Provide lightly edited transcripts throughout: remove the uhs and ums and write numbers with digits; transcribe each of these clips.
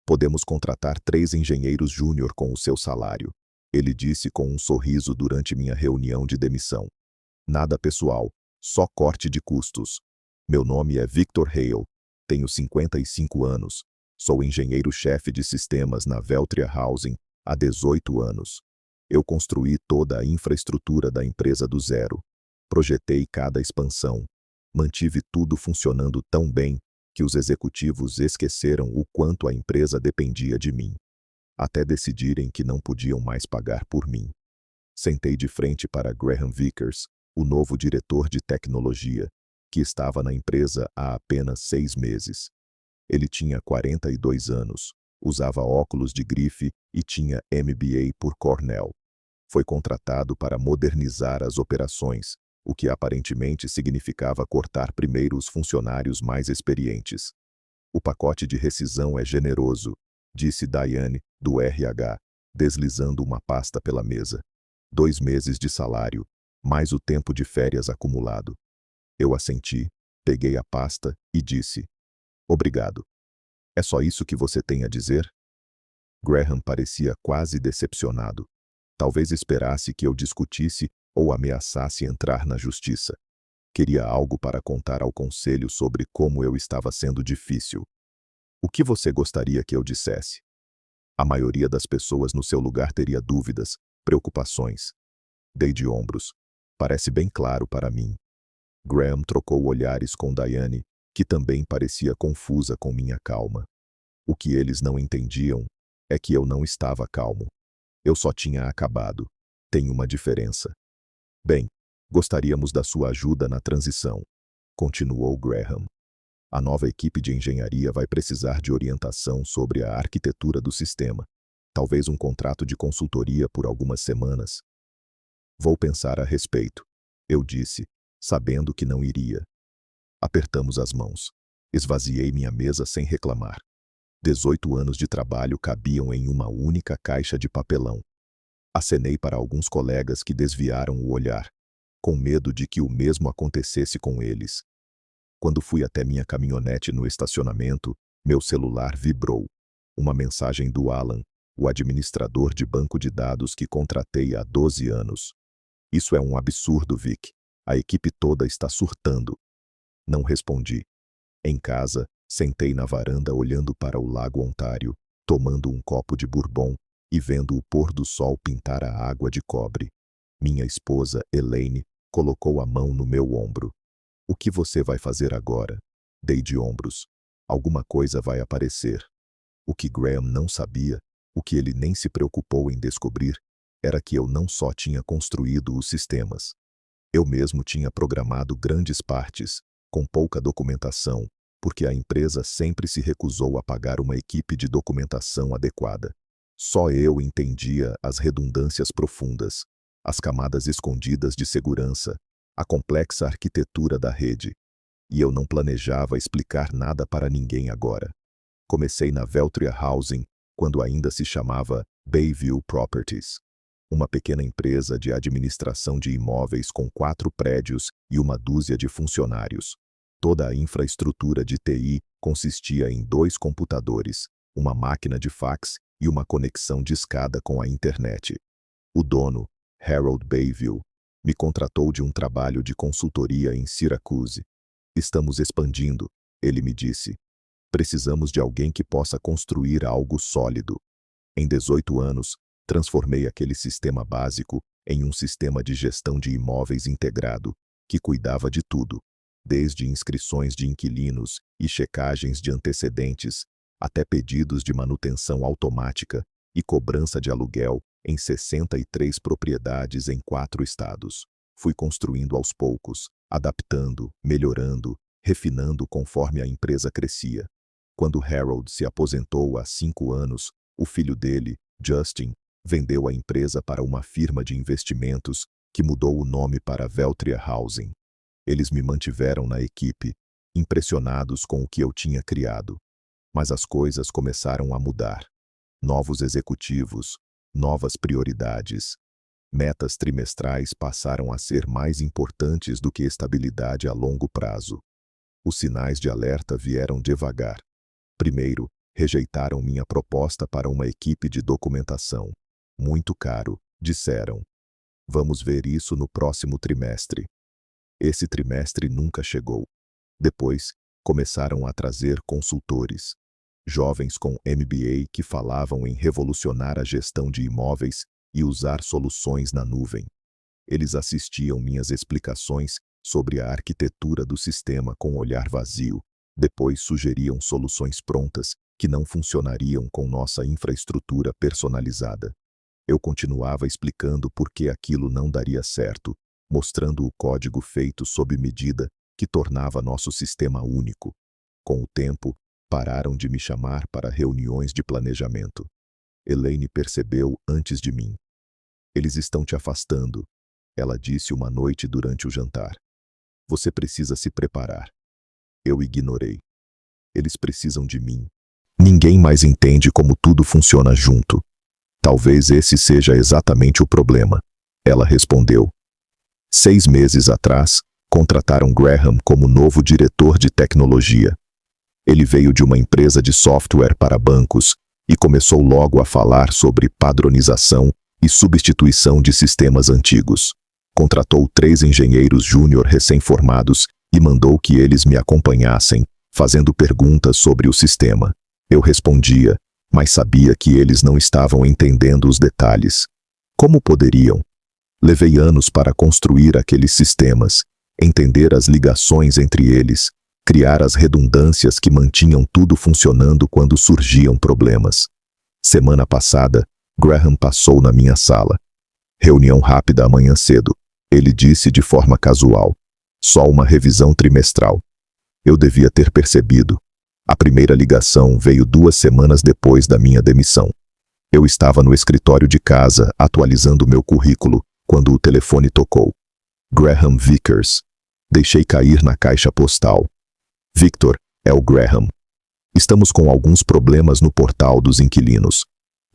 Podemos contratar 3 engenheiros júnior com o seu salário, ele disse com um sorriso durante minha reunião de demissão. Nada pessoal, só corte de custos. Meu nome é Victor Hale, tenho 55 anos, sou engenheiro-chefe de sistemas na Veltria Housing há 18 anos. Eu construí toda a infraestrutura da empresa do zero, projetei cada expansão, mantive tudo funcionando tão bem que os executivos esqueceram o quanto a empresa dependia de mim, até decidirem que não podiam mais pagar por mim. Sentei de frente para Graham Vickers, o novo diretor de tecnologia, que estava na empresa há apenas 6 meses. Ele tinha 42 anos, usava óculos de grife e tinha MBA por Cornell. Foi contratado para modernizar as operações, o que aparentemente significava cortar primeiro os funcionários mais experientes. O pacote de rescisão é generoso, disse Diane, do RH, deslizando uma pasta pela mesa. 2 meses de salário, mais o tempo de férias acumulado. Eu assenti, peguei a pasta e disse: obrigado. É só isso que você tem a dizer? Graham parecia quase decepcionado. Talvez esperasse que eu discutisse ou ameaçasse entrar na justiça. Queria algo para contar ao conselho sobre como eu estava sendo difícil. O que você gostaria que eu dissesse? A maioria das pessoas no seu lugar teria dúvidas, preocupações. Dei de ombros. Parece bem claro para mim. Graham trocou olhares com Diane, que também parecia confusa com minha calma. O que eles não entendiam é que eu não estava calmo. Eu só tinha acabado. Tem uma diferença. Bem, gostaríamos da sua ajuda na transição, continuou Graham. A nova equipe de engenharia vai precisar de orientação sobre a arquitetura do sistema. Talvez um contrato de consultoria por algumas semanas. Vou pensar a respeito, eu disse, sabendo que não iria. Apertamos as mãos. Esvaziei minha mesa sem reclamar. 18 anos de trabalho cabiam em uma única caixa de papelão. Acenei para alguns colegas que desviaram o olhar, com medo de que o mesmo acontecesse com eles. Quando fui até minha caminhonete no estacionamento, meu celular vibrou. Uma mensagem do Alan, o administrador de banco de dados que contratei há 12 anos. Isso é um absurdo, Vic. A equipe toda está surtando. Não respondi. Em casa, sentei na varanda olhando para o Lago Ontário, tomando um copo de bourbon e vendo o pôr do sol pintar a água de cobre. Minha esposa, Elaine, colocou a mão no meu ombro. O que você vai fazer agora? Dei de ombros. Alguma coisa vai aparecer. O que Graham não sabia, o que ele nem se preocupou em descobrir, era que eu não só tinha construído os sistemas. Eu mesmo tinha programado grandes partes, com pouca documentação, porque a empresa sempre se recusou a pagar uma equipe de documentação adequada. Só eu entendia as redundâncias profundas, as camadas escondidas de segurança, a complexa arquitetura da rede. E eu não planejava explicar nada para ninguém agora. Comecei na Veltria Housing, quando ainda se chamava Bayview Properties. Uma pequena empresa de administração de imóveis com 4 prédios e uma dúzia de funcionários. Toda a infraestrutura de TI consistia em 2 computadores, uma máquina de fax e uma conexão discada com a internet. O dono, Harold Bayview, me contratou de um trabalho de consultoria em Syracuse. Estamos expandindo, ele me disse. Precisamos de alguém que possa construir algo sólido. Em 18 anos, transformei aquele sistema básico em um sistema de gestão de imóveis integrado, que cuidava de tudo, desde inscrições de inquilinos e checagens de antecedentes, até pedidos de manutenção automática e cobrança de aluguel em 63 propriedades em 4 estados. Fui construindo aos poucos, adaptando, melhorando, refinando conforme a empresa crescia. Quando Harold se aposentou há 5 anos, o filho dele, Justin, vendeu a empresa para uma firma de investimentos que mudou o nome para Veltria Housing. Eles me mantiveram na equipe, impressionados com o que eu tinha criado. Mas as coisas começaram a mudar. Novos executivos, novas prioridades. Metas trimestrais passaram a ser mais importantes do que estabilidade a longo prazo. Os sinais de alerta vieram devagar. Primeiro, Rejeitaram minha proposta para uma equipe de documentação. Muito caro, disseram. Vamos ver isso no próximo trimestre. Esse trimestre nunca chegou. Depois, começaram a trazer consultores. Jovens com MBA que falavam em revolucionar a gestão de imóveis e usar soluções na nuvem. Eles assistiam minhas explicações sobre a arquitetura do sistema com olhar vazio. Depois sugeriam soluções prontas que não funcionariam com nossa infraestrutura personalizada. Eu continuava explicando por que aquilo não daria certo, mostrando o código feito sob medida que tornava nosso sistema único. Com o tempo, pararam de me chamar para reuniões de planejamento. Elaine percebeu antes de mim. Eles estão te afastando, ela disse uma noite durante o jantar. Você precisa se preparar. Eu ignorei. Eles precisam de mim. Ninguém mais entende como tudo funciona junto. Talvez esse seja exatamente o problema. Ela respondeu. 6 meses atrás, contrataram Graham como novo diretor de tecnologia. Ele veio de uma empresa de software para bancos e começou logo a falar sobre padronização e substituição de sistemas antigos. Contratou 3 engenheiros júnior recém-formados e mandou que eles me acompanhassem, fazendo perguntas sobre o sistema. Eu respondia, mas sabia que eles não estavam entendendo os detalhes. Como poderiam? Levei anos para construir aqueles sistemas, entender as ligações entre eles, criar as redundâncias que mantinham tudo funcionando quando surgiam problemas. Semana passada, Graham passou na minha sala. Reunião rápida amanhã cedo. Ele disse de forma casual. Só uma revisão trimestral. Eu devia ter percebido. A primeira ligação veio 2 semanas depois da minha demissão. Eu estava no escritório de casa, atualizando meu currículo, quando o telefone tocou. Graham Vickers. Deixei cair na caixa postal. Victor, é o Graham. Estamos com alguns problemas no portal dos inquilinos.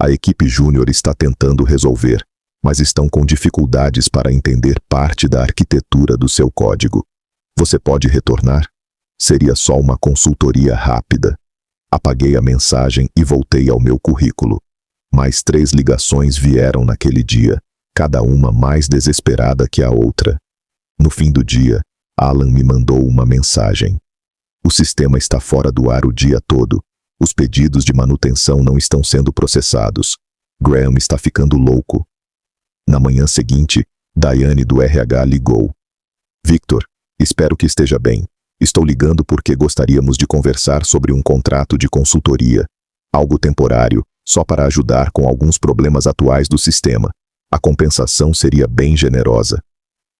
A equipe júnior está tentando resolver, mas estão com dificuldades para entender parte da arquitetura do seu código. Você pode retornar? Seria só uma consultoria rápida. Apaguei a mensagem e voltei ao meu currículo. Mais 3 ligações vieram naquele dia, cada uma mais desesperada que a outra. No fim do dia, Alan me mandou uma mensagem. O sistema está fora do ar o dia todo. Os pedidos de manutenção não estão sendo processados. Graham está ficando louco. Na manhã seguinte, Diane do RH ligou. Victor, espero que esteja bem. Estou ligando porque gostaríamos de conversar sobre um contrato de consultoria. Algo temporário, só para ajudar com alguns problemas atuais do sistema. A compensação seria bem generosa.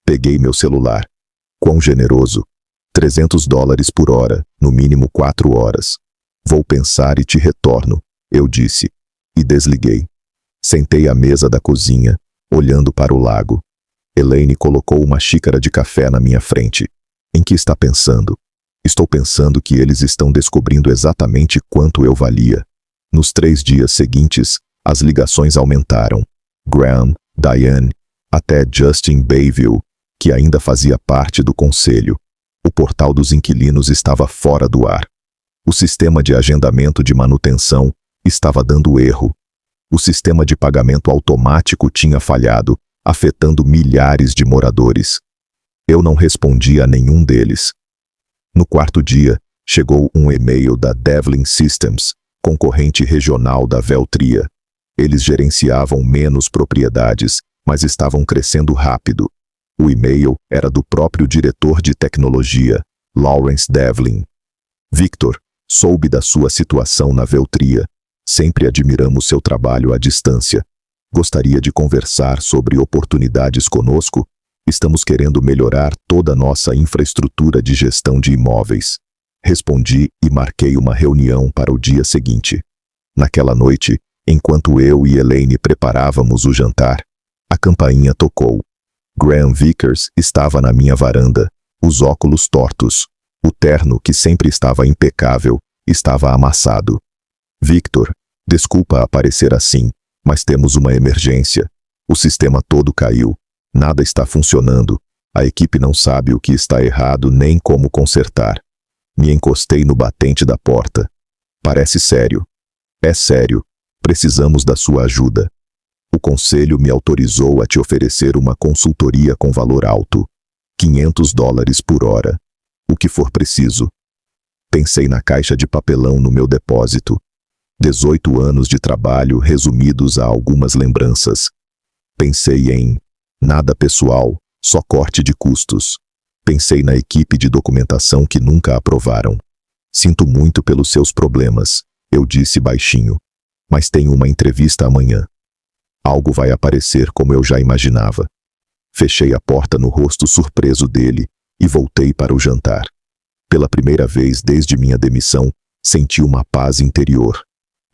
Peguei meu celular. Quão generoso? $300 por hora, no mínimo 4 horas. Vou pensar e te retorno, eu disse. E desliguei. Sentei à mesa da cozinha, olhando para o lago. Elaine colocou uma xícara de café na minha frente. Em que está pensando? Estou pensando que eles estão descobrindo exatamente quanto eu valia. Nos 3 dias seguintes, as ligações aumentaram. Graham, Diane, até Justin Bayville, que ainda fazia parte do conselho. O portal dos inquilinos estava fora do ar. O sistema de agendamento de manutenção estava dando erro. O sistema de pagamento automático tinha falhado, afetando milhares de moradores. Eu não respondi a nenhum deles. No 4º dia, chegou um e-mail da Devlin Systems, concorrente regional da Veltria. Eles gerenciavam menos propriedades, mas estavam crescendo rápido. O e-mail era do próprio diretor de tecnologia, Lawrence Devlin. Victor, soube da sua situação na Veltria. Sempre admiramos seu trabalho à distância. Gostaria de conversar sobre oportunidades conosco? Estamos querendo melhorar toda a nossa infraestrutura de gestão de imóveis. Respondi e marquei uma reunião para o dia seguinte. Naquela noite, enquanto eu e Elaine preparávamos o jantar, a campainha tocou. Graham Vickers estava na minha varanda, os óculos tortos. O terno, que sempre estava impecável, estava amassado. Victor, desculpa aparecer assim, mas temos uma emergência. O sistema todo caiu. Nada está funcionando. A equipe não sabe o que está errado nem como consertar. Me encostei no batente da porta. Parece sério. É sério. Precisamos da sua ajuda. O conselho me autorizou a te oferecer uma consultoria com valor alto. $500 por hora. O que for preciso. Pensei na caixa de papelão no meu depósito. 18 anos de trabalho resumidos a algumas lembranças. Pensei em nada pessoal, só corte de custos. Pensei na equipe de documentação que nunca aprovaram. Sinto muito pelos seus problemas, eu disse baixinho. Mas tenho uma entrevista amanhã. Algo vai aparecer como eu já imaginava. Fechei a porta no rosto surpreso dele e voltei para o jantar. Pela primeira vez desde minha demissão, senti uma paz interior.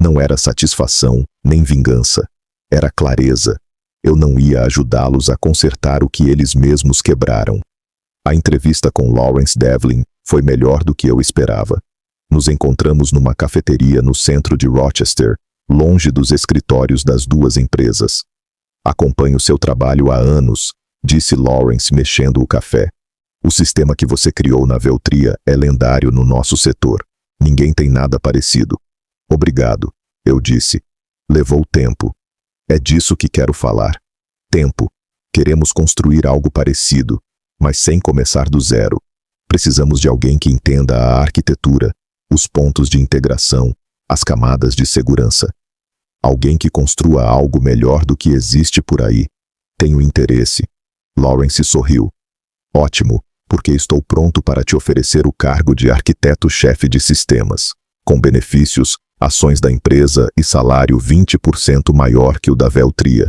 Não era satisfação, nem vingança. Era clareza. Eu não ia ajudá-los a consertar o que eles mesmos quebraram. A entrevista com Lawrence Devlin foi melhor do que eu esperava. Nos encontramos numa cafeteria no centro de Rochester, longe dos escritórios das duas empresas. Acompanho seu trabalho há anos, disse Lawrence mexendo o café. O sistema que você criou na Veltria é lendário no nosso setor. Ninguém tem nada parecido. Obrigado, eu disse. Levou tempo. É disso que quero falar. Tempo. Queremos construir algo parecido, mas sem começar do zero. Precisamos de alguém que entenda a arquitetura, os pontos de integração, as camadas de segurança. Alguém que construa algo melhor do que existe por aí. Tenho interesse. Lawrence sorriu. Ótimo, porque estou pronto para te oferecer o cargo de arquiteto-chefe de sistemas, com benefícios, ações da empresa e salário 20% maior que o da Veltria.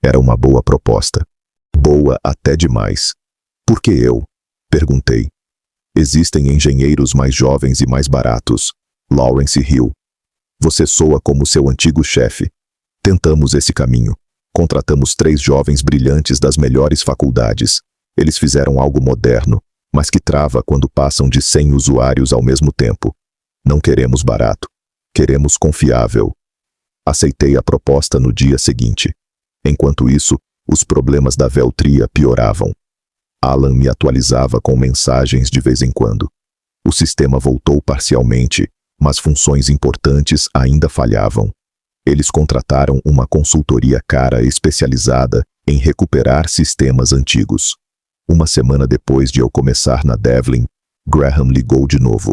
Era uma boa proposta. Boa até demais. Por que eu? Perguntei. Existem engenheiros mais jovens e mais baratos. Lawrence riu. Você soa como seu antigo chefe. Tentamos esse caminho. Contratamos 3 jovens brilhantes das melhores faculdades. Eles fizeram algo moderno, mas que trava quando passam de 100 usuários ao mesmo tempo. Não queremos barato. Queremos confiável. Aceitei a proposta no dia seguinte. Enquanto isso, os problemas da Veltria pioravam. Alan me atualizava com mensagens de vez em quando. O sistema voltou parcialmente, mas funções importantes ainda falhavam. Eles contrataram uma consultoria cara especializada em recuperar sistemas antigos. Uma semana depois de eu começar na Devlin, Graham ligou de novo.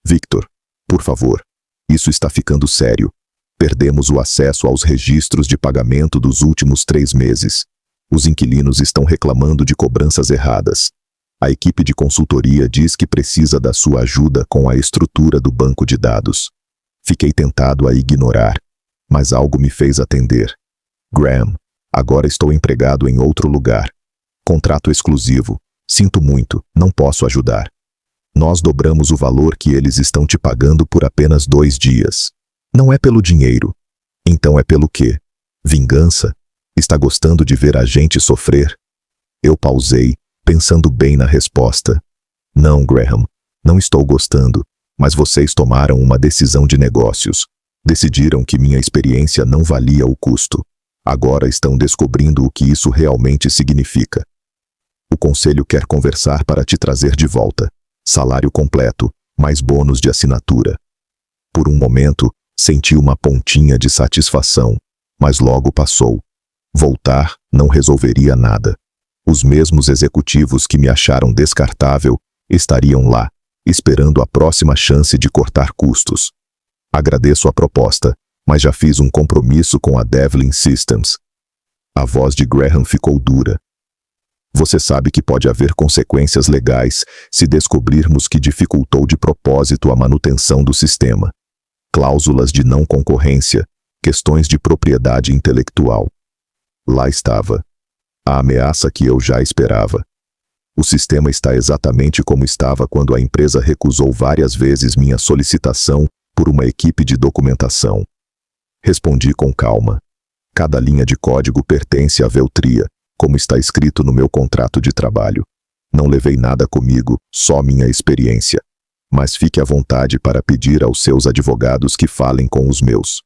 Victor, por favor, isso está ficando sério. Perdemos o acesso aos registros de pagamento dos últimos 3 meses. Os inquilinos estão reclamando de cobranças erradas. A equipe de consultoria diz que precisa da sua ajuda com a estrutura do banco de dados. Fiquei tentado a ignorar, mas algo me fez atender. Graham, agora estou empregado em outro lugar. Contrato exclusivo. Sinto muito, não posso ajudar. Nós dobramos o valor que eles estão te pagando por apenas 2 dias. Não é pelo dinheiro. Então é pelo quê? Vingança? Está gostando de ver a gente sofrer? Eu pausei, pensando bem na resposta. Não, Graham, não estou gostando, mas vocês tomaram uma decisão de negócios. Decidiram que minha experiência não valia o custo. Agora estão descobrindo o que isso realmente significa. O conselho quer conversar para te trazer de volta. Salário completo, mais bônus de assinatura. Por um momento, senti uma pontinha de satisfação, mas logo passou. Voltar não resolveria nada. Os mesmos executivos que me acharam descartável estariam lá, esperando a próxima chance de cortar custos. Agradeço a proposta, mas já fiz um compromisso com a Devlin Systems. A voz de Graham ficou dura. Você sabe que pode haver consequências legais se descobrirmos que dificultou de propósito a manutenção do sistema. Cláusulas de não concorrência, questões de propriedade intelectual. Lá estava. A ameaça que eu já esperava. O sistema está exatamente como estava quando a empresa recusou várias vezes minha solicitação por uma equipe de documentação. Respondi com calma. Cada linha de código pertence à Veltria, como está escrito no meu contrato de trabalho. Não levei nada comigo, só minha experiência. Mas fique à vontade para pedir aos seus advogados que falem com os meus.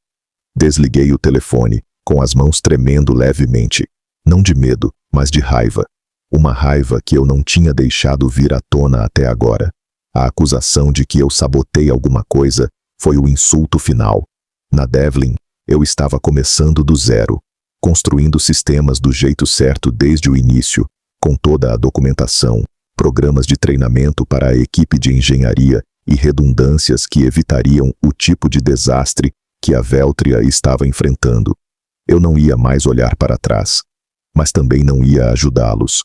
Desliguei o telefone, com as mãos tremendo levemente. Não de medo, mas de raiva. Uma raiva que eu não tinha deixado vir à tona até agora. A acusação de que eu sabotei alguma coisa foi o insulto final. Na Devlin, eu estava começando do zero, construindo sistemas do jeito certo desde o início, com toda a documentação, programas de treinamento para a equipe de engenharia e redundâncias que evitariam o tipo de desastre que a Veltria estava enfrentando. Eu não ia mais olhar para trás, mas também não ia ajudá-los.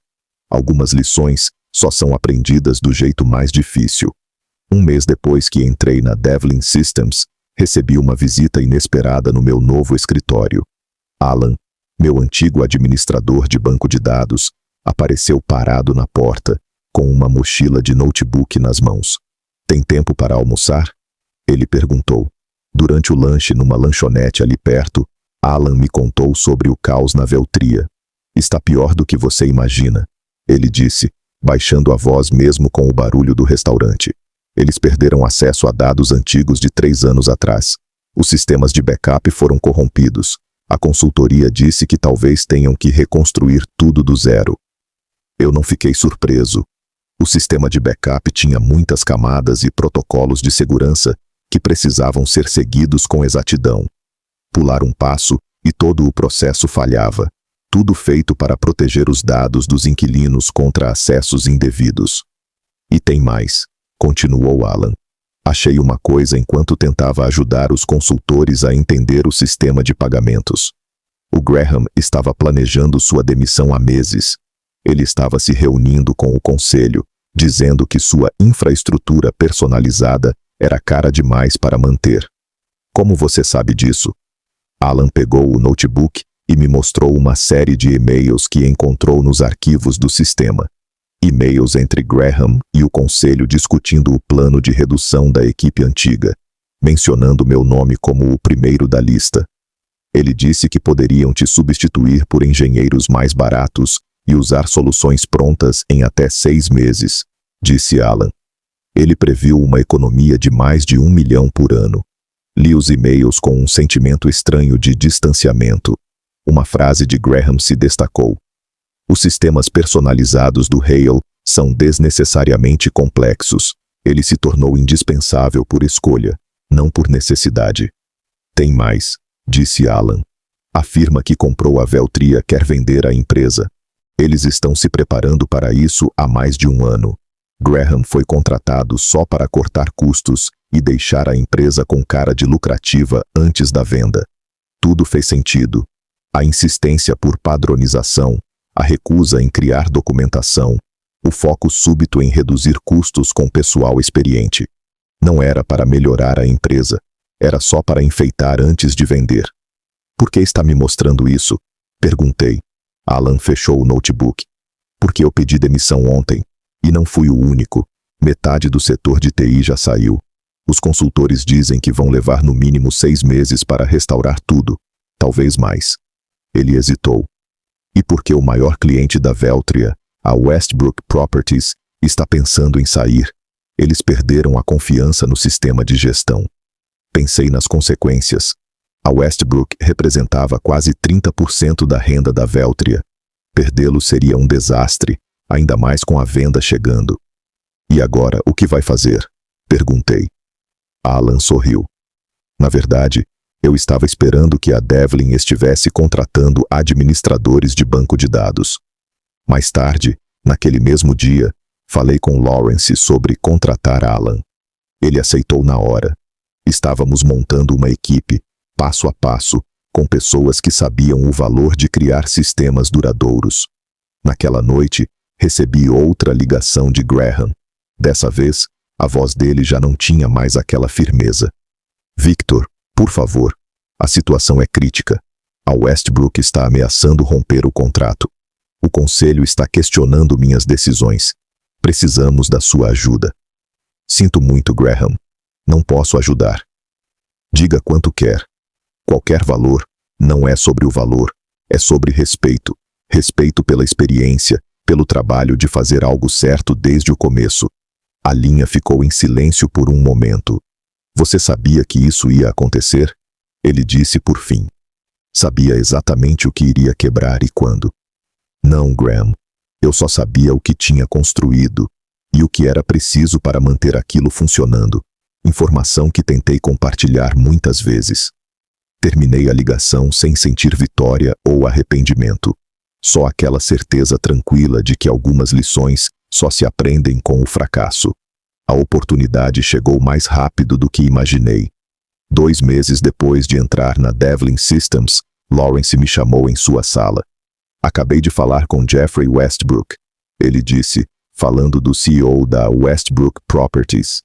Algumas lições só são aprendidas do jeito mais difícil. Um mês depois que entrei na Devlin Systems, recebi uma visita inesperada no meu novo escritório. Alan, meu antigo administrador de banco de dados, apareceu parado na porta, com uma mochila de notebook nas mãos. "Tem tempo para almoçar?" ele perguntou. Durante o lanche numa lanchonete ali perto, Alan me contou sobre o caos na Veltria. "Está pior do que você imagina", ele disse, baixando a voz mesmo com o barulho do restaurante. "Eles perderam acesso a dados antigos de 3 anos atrás. Os sistemas de backup foram corrompidos. A consultoria disse que talvez tenham que reconstruir tudo do zero." Eu não fiquei surpreso. O sistema de backup tinha muitas camadas e protocolos de segurança que precisavam ser seguidos com exatidão. Pular um passo e todo o processo falhava. Tudo feito para proteger os dados dos inquilinos contra acessos indevidos. "E tem mais", continuou Alan. "Achei uma coisa enquanto tentava ajudar os consultores a entender o sistema de pagamentos. O Graham estava planejando sua demissão há meses. Ele estava se reunindo com o conselho, dizendo que sua infraestrutura personalizada era cara demais para manter." "Como você sabe disso?" Alan pegou o notebook e me mostrou uma série de e-mails que encontrou nos arquivos do sistema. E-mails entre Graham e o conselho discutindo o plano de redução da equipe antiga, mencionando meu nome como o primeiro da lista. "Ele disse que poderiam te substituir por engenheiros mais baratos e usar soluções prontas em até 6 meses", disse Alan. Ele previu uma economia de mais de 1 milhão por ano. Li os e-mails com um sentimento estranho de distanciamento. Uma frase de Graham se destacou. "Os sistemas personalizados do Hale são desnecessariamente complexos. Ele se tornou indispensável por escolha, não por necessidade." "Tem mais", disse Alan. "A firma que comprou a Veltria quer vender a empresa. Eles estão se preparando para isso há mais de 1 ano. Graham foi contratado só para cortar custos e deixar a empresa com cara de lucrativa antes da venda." Tudo fez sentido. A insistência por padronização, a recusa em criar documentação, o foco súbito em reduzir custos com pessoal experiente. Não era para melhorar a empresa, era só para enfeitar antes de vender. "Por que está me mostrando isso?" perguntei. Alan fechou o notebook. "Porque eu pedi demissão ontem, e não fui o único. Metade do setor de TI já saiu. Os consultores dizem que vão levar no mínimo 6 meses para restaurar tudo, talvez mais." Ele hesitou. "E porque o maior cliente da Veltria, a Westbrook Properties, está pensando em sair. Eles perderam a confiança no sistema de gestão." Pensei nas consequências. A Westbrook representava quase 30% da renda da Veltria. Perdê-lo seria um desastre, ainda mais com a venda chegando. "E agora, o que vai fazer?" perguntei. Alan sorriu. "Na verdade, eu estava esperando que a Devlin estivesse contratando administradores de banco de dados. Mais tarde, naquele mesmo dia, falei com Lawrence sobre contratar Alan. Ele aceitou na hora. Estávamos montando uma equipe, passo a passo, com pessoas que sabiam o valor de criar sistemas duradouros. Naquela noite, recebi outra ligação de Graham. Dessa vez, a voz dele já não tinha mais aquela firmeza. "Victor, por favor, a situação é crítica. A Westbrook está ameaçando romper o contrato. O conselho está questionando minhas decisões. Precisamos da sua ajuda." "Sinto muito, Graham. Não posso ajudar." "Diga quanto quer. Qualquer valor. Não é sobre o valor. É sobre respeito. Respeito pela experiência, pelo trabalho de fazer algo certo desde o começo." A linha ficou em silêncio por um momento. "Você sabia que isso ia acontecer?" ele disse por fim. Sabia exatamente o que iria quebrar e quando. "Não, Graham. Eu só sabia o que tinha construído e o que era preciso para manter aquilo funcionando. Informação que tentei compartilhar muitas vezes. Terminei a ligação sem sentir vitória ou arrependimento. Só aquela certeza tranquila de que algumas lições só se aprendem com o fracasso. A oportunidade chegou mais rápido do que imaginei. 2 meses depois de entrar na Devlin Systems, Lawrence me chamou em sua sala. Acabei de falar com Jeffrey Westbrook. Ele disse, falando do CEO da Westbrook Properties.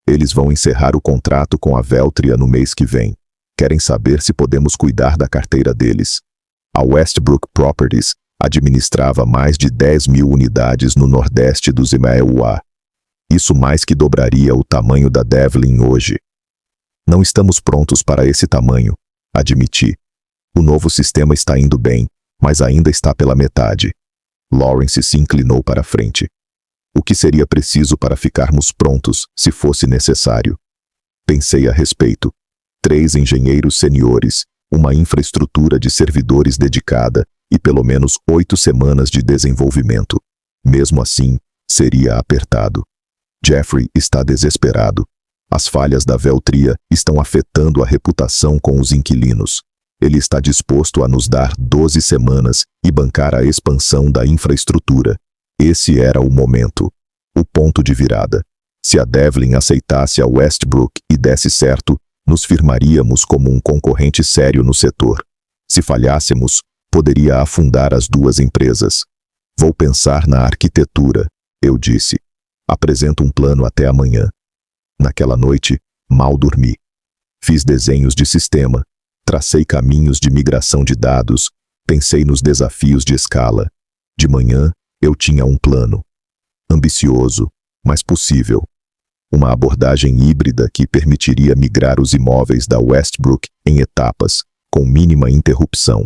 Eles vão encerrar o contrato com a Veltria no mês que vem. Querem saber se podemos cuidar da carteira deles. A Westbrook Properties administrava mais de 10.000 unidades no nordeste do Zimbábue. Isso mais que dobraria o tamanho da Devlin hoje. Não estamos prontos para esse tamanho, admiti. O novo sistema está indo bem, mas ainda está pela metade. Lawrence se inclinou para a frente. O que seria preciso para ficarmos prontos, se fosse necessário? Pensei a respeito. 3 engenheiros seniores, uma infraestrutura de servidores dedicada e pelo menos 8 semanas de desenvolvimento. Mesmo assim, seria apertado. Jeffrey está desesperado. As falhas da Veltria estão afetando a reputação com os inquilinos. Ele está disposto a nos dar 12 semanas e bancar a expansão da infraestrutura. Esse era o momento. O ponto de virada. Se a Devlin aceitasse a Westbrook e desse certo, nos firmaríamos como um concorrente sério no setor. Se falhássemos, poderia afundar as duas empresas. Vou pensar na arquitetura, eu disse. Apresento um plano até amanhã. Naquela noite, mal dormi. Fiz desenhos de sistema, tracei caminhos de migração de dados, pensei nos desafios de escala. De manhã, eu tinha um plano. Ambicioso, mas possível. Uma abordagem híbrida que permitiria migrar os imóveis da Westbrook em etapas, com mínima interrupção.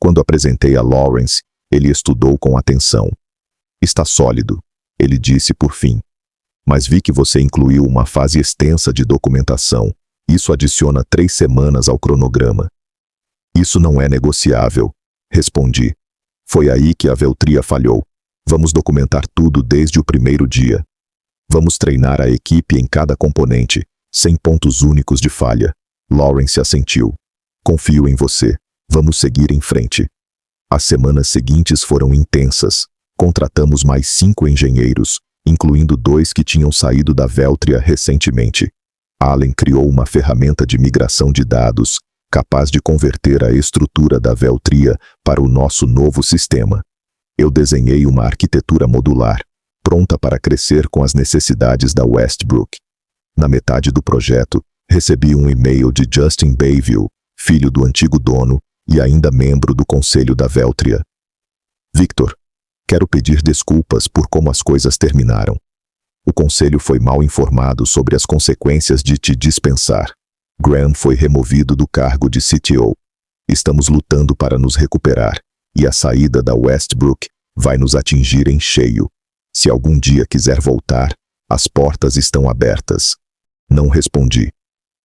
Quando apresentei a Lawrence, ele estudou com atenção. Está sólido, ele disse por fim. Mas vi que você incluiu uma fase extensa de documentação. Isso adiciona 3 semanas ao cronograma. Isso não é negociável, respondi. Foi aí que a Veltria falhou. Vamos documentar tudo desde o primeiro dia. Vamos treinar a equipe em cada componente, sem pontos únicos de falha. Lawrence assentiu. Confio em você. Vamos seguir em frente. As semanas seguintes foram intensas. Contratamos mais 5 engenheiros, incluindo 2 que tinham saído da Veltria recentemente. Allen criou uma ferramenta de migração de dados, capaz de converter a estrutura da Veltria para o nosso novo sistema. Eu desenhei uma arquitetura modular, pronta para crescer com as necessidades da Westbrook. Na metade do projeto, recebi um e-mail de Justin Bayville, filho do antigo dono e ainda membro do conselho da Veltria. Victor, quero pedir desculpas por como as coisas terminaram. O conselho foi mal informado sobre as consequências de te dispensar. Graham foi removido do cargo de CTO. Estamos lutando para nos recuperar, e a saída da Westbrook vai nos atingir em cheio. Se algum dia quiser voltar, as portas estão abertas. Não respondi.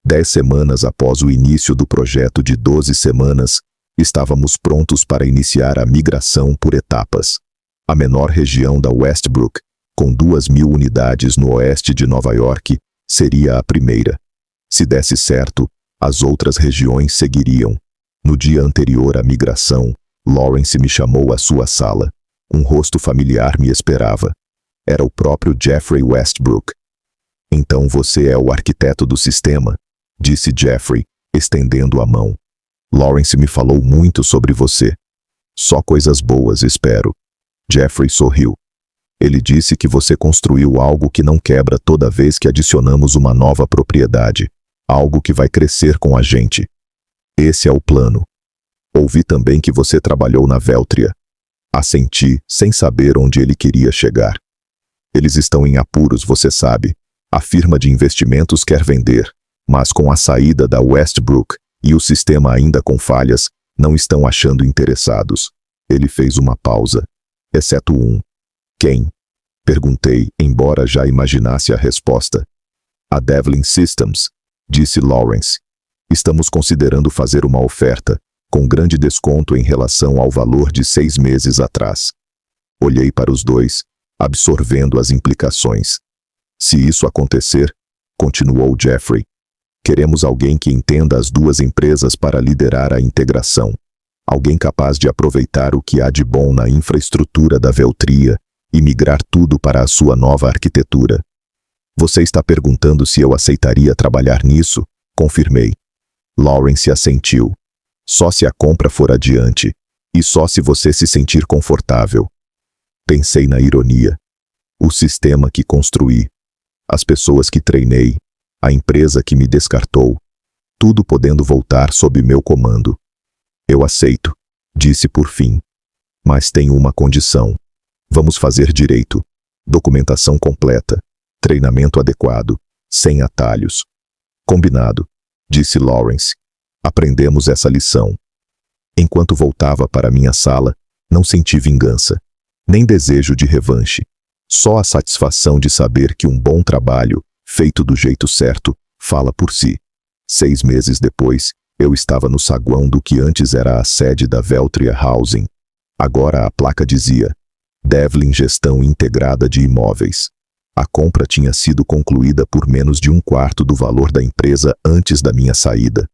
10 semanas após o início do projeto de 12 semanas, estávamos prontos para iniciar a migração por etapas. A menor região da Westbrook, com 2.000 unidades no oeste de Nova York, seria a primeira. Se desse certo, as outras regiões seguiriam. No dia anterior à migração, Lawrence me chamou à sua sala. Um rosto familiar me esperava. Era o próprio Jeffrey Westbrook. Então você é o arquiteto do sistema, disse Jeffrey, estendendo a mão. Lawrence me falou muito sobre você. Só coisas boas, espero. Jeffrey sorriu. Ele disse que você construiu algo que não quebra toda vez que adicionamos uma nova propriedade. Algo que vai crescer com a gente. Esse é o plano. Ouvi também que você trabalhou na Veltria. Assenti, sem saber onde ele queria chegar. Eles estão em apuros, você sabe. A firma de investimentos quer vender, mas com a saída da Westbrook e o sistema ainda com falhas, não estão achando interessados. Ele fez uma pausa. Exceto um. Quem? Perguntei, embora já imaginasse a resposta. A Devlin Systems, disse Lawrence. Estamos considerando fazer uma oferta, com grande desconto em relação ao valor de 6 meses atrás. Olhei para os dois, absorvendo as implicações. Se isso acontecer, continuou Jeffrey, Queremos alguém que entenda as duas empresas para liderar a integração. Alguém capaz de aproveitar o que há de bom na infraestrutura da Veltria e migrar tudo para a sua nova arquitetura. Você está perguntando se eu aceitaria trabalhar nisso? Confirmei. Lawrence assentiu. Só se a compra for adiante, e só se você se sentir confortável. Pensei na ironia. O sistema que construí, as pessoas que treinei, a empresa que me descartou, tudo podendo voltar sob meu comando. Eu aceito, disse por fim. Mas tenho uma condição. Vamos fazer direito. Documentação completa. Treinamento adequado. Sem atalhos. Combinado, disse Lawrence. Aprendemos essa lição. Enquanto voltava para minha sala, não senti vingança, nem desejo de revanche. Só a satisfação de saber que um bom trabalho, feito do jeito certo, fala por si. 6 meses depois, eu estava no saguão do que antes era a sede da Veltria Housing. Agora a placa dizia: Devlin Gestão Integrada de Imóveis. A compra tinha sido concluída por menos de 1/4 do valor da empresa antes da minha saída.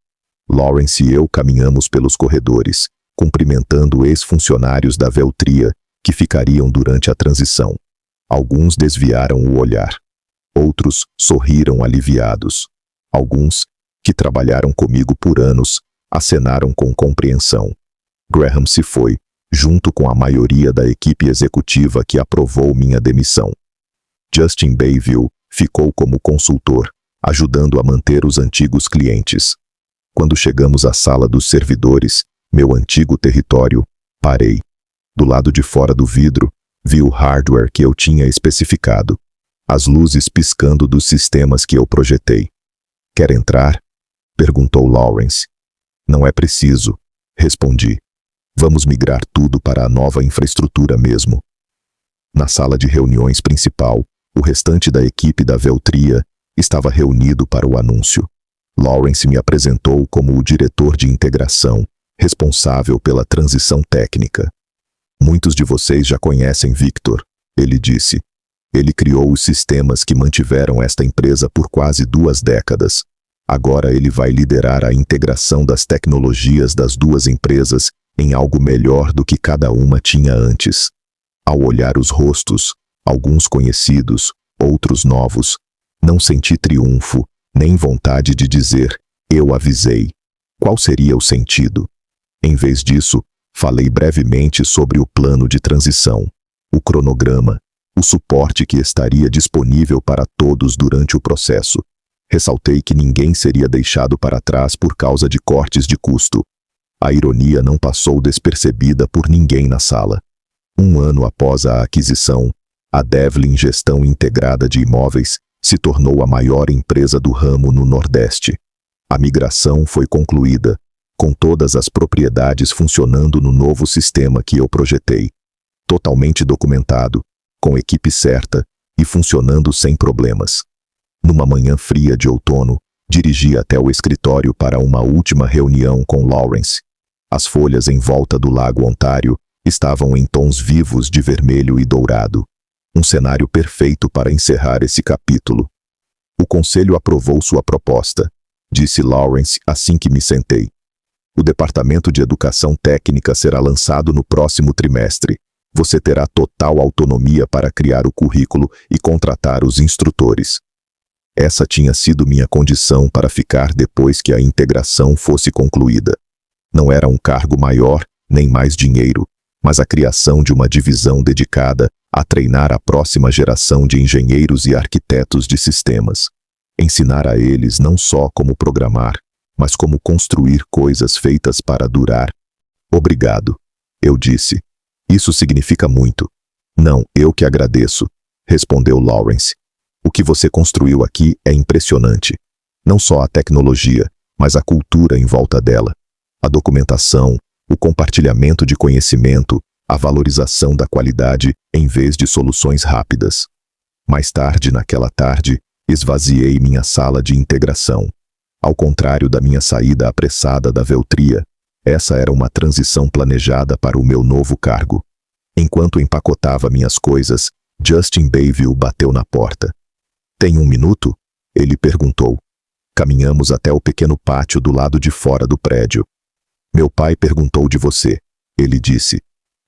Lawrence e eu caminhamos pelos corredores, cumprimentando ex-funcionários da Veltria que ficariam durante a transição. Alguns desviaram o olhar. Outros sorriram aliviados. Alguns, que trabalharam comigo por anos, acenaram com compreensão. Graham se foi, junto com a maioria da equipe executiva que aprovou minha demissão. Justin Bayville ficou como consultor, ajudando a manter os antigos clientes. Quando chegamos à sala dos servidores, meu antigo território, parei. Do lado de fora do vidro, vi o hardware que eu tinha especificado. As luzes piscando dos sistemas que eu projetei. Quer entrar? Perguntou Lawrence. Não é preciso, respondi. Vamos migrar tudo para a nova infraestrutura mesmo. Na sala de reuniões principal, o restante da equipe da Veltria estava reunido para o anúncio. Lawrence me apresentou como o diretor de integração, responsável pela transição técnica. Muitos de vocês já conhecem Victor, ele disse. Ele criou os sistemas que mantiveram esta empresa por quase 2 décadas. Agora ele vai liderar a integração das tecnologias das duas empresas em algo melhor do que cada uma tinha antes. Ao olhar os rostos, alguns conhecidos, outros novos, não senti triunfo, nem vontade de dizer, eu avisei. Qual seria o sentido? Em vez disso, falei brevemente sobre o plano de transição, o cronograma, o suporte que estaria disponível para todos durante o processo. Ressaltei que ninguém seria deixado para trás por causa de cortes de custo. A ironia não passou despercebida por ninguém na sala. 1 ano após a aquisição, a Devlin Gestão Integrada de Imóveis se tornou a maior empresa do ramo no Nordeste. A migração foi concluída, com todas as propriedades funcionando no novo sistema que eu projetei. Totalmente documentado, com equipe certa e funcionando sem problemas. Numa manhã fria de outono, dirigi até o escritório para uma última reunião com Lawrence. As folhas em volta do Lago Ontário estavam em tons vivos de vermelho e dourado. Um cenário perfeito para encerrar esse capítulo. O conselho aprovou sua proposta, disse Lawrence assim que me sentei. O Departamento de Educação Técnica será lançado no próximo trimestre. Você terá total autonomia para criar o currículo e contratar os instrutores. Essa tinha sido minha condição para ficar depois que a integração fosse concluída. Não era um cargo maior, nem mais dinheiro, mas a criação de uma divisão dedicada a treinar a próxima geração de engenheiros e arquitetos de sistemas. Ensinar a eles não só como programar, mas como construir coisas feitas para durar. Obrigado, eu disse. Isso significa muito. Não, eu que agradeço, respondeu Lawrence. O que você construiu aqui é impressionante. Não só a tecnologia, mas a cultura em volta dela. A documentação, o compartilhamento de conhecimento, a valorização da qualidade em vez de soluções rápidas. Mais tarde, naquela tarde, esvaziei minha sala de integração. Ao contrário da minha saída apressada da Veltria, essa era uma transição planejada para o meu novo cargo. Enquanto empacotava minhas coisas, Justin Bayville bateu na porta. Tem 1 minuto? Ele perguntou. Caminhamos até o pequeno pátio do lado de fora do prédio. Meu pai perguntou de você. Ele disse.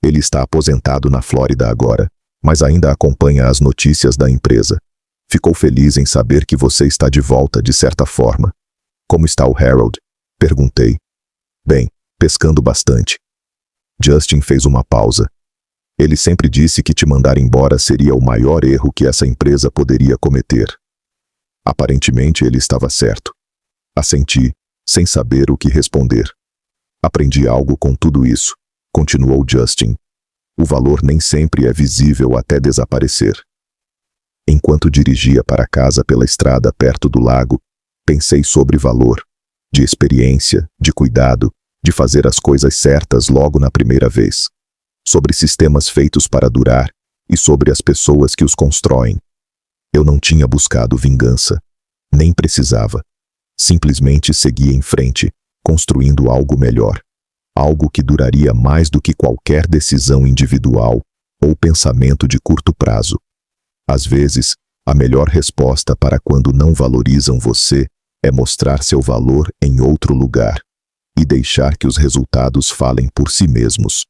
Ele está aposentado na Flórida agora, mas ainda acompanha as notícias da empresa. Ficou feliz em saber que você está de volta de certa forma. Como está o Harold? Perguntei. Bem, pescando bastante. Justin fez uma pausa. Ele sempre disse que te mandar embora seria o maior erro que essa empresa poderia cometer. Aparentemente ele estava certo. Assenti, sem saber o que responder. Aprendi algo com tudo isso, continuou Justin. O valor nem sempre é visível até desaparecer. Enquanto dirigia para casa pela estrada perto do lago, pensei sobre valor, de experiência, de cuidado, de fazer as coisas certas logo na primeira vez, sobre sistemas feitos para durar e sobre as pessoas que os constroem. Eu não tinha buscado vingança, nem precisava. Simplesmente seguia em frente, construindo algo melhor, algo que duraria mais do que qualquer decisão individual ou pensamento de curto prazo. Às vezes, a melhor resposta para quando não valorizam você é mostrar seu valor em outro lugar e deixar que os resultados falem por si mesmos.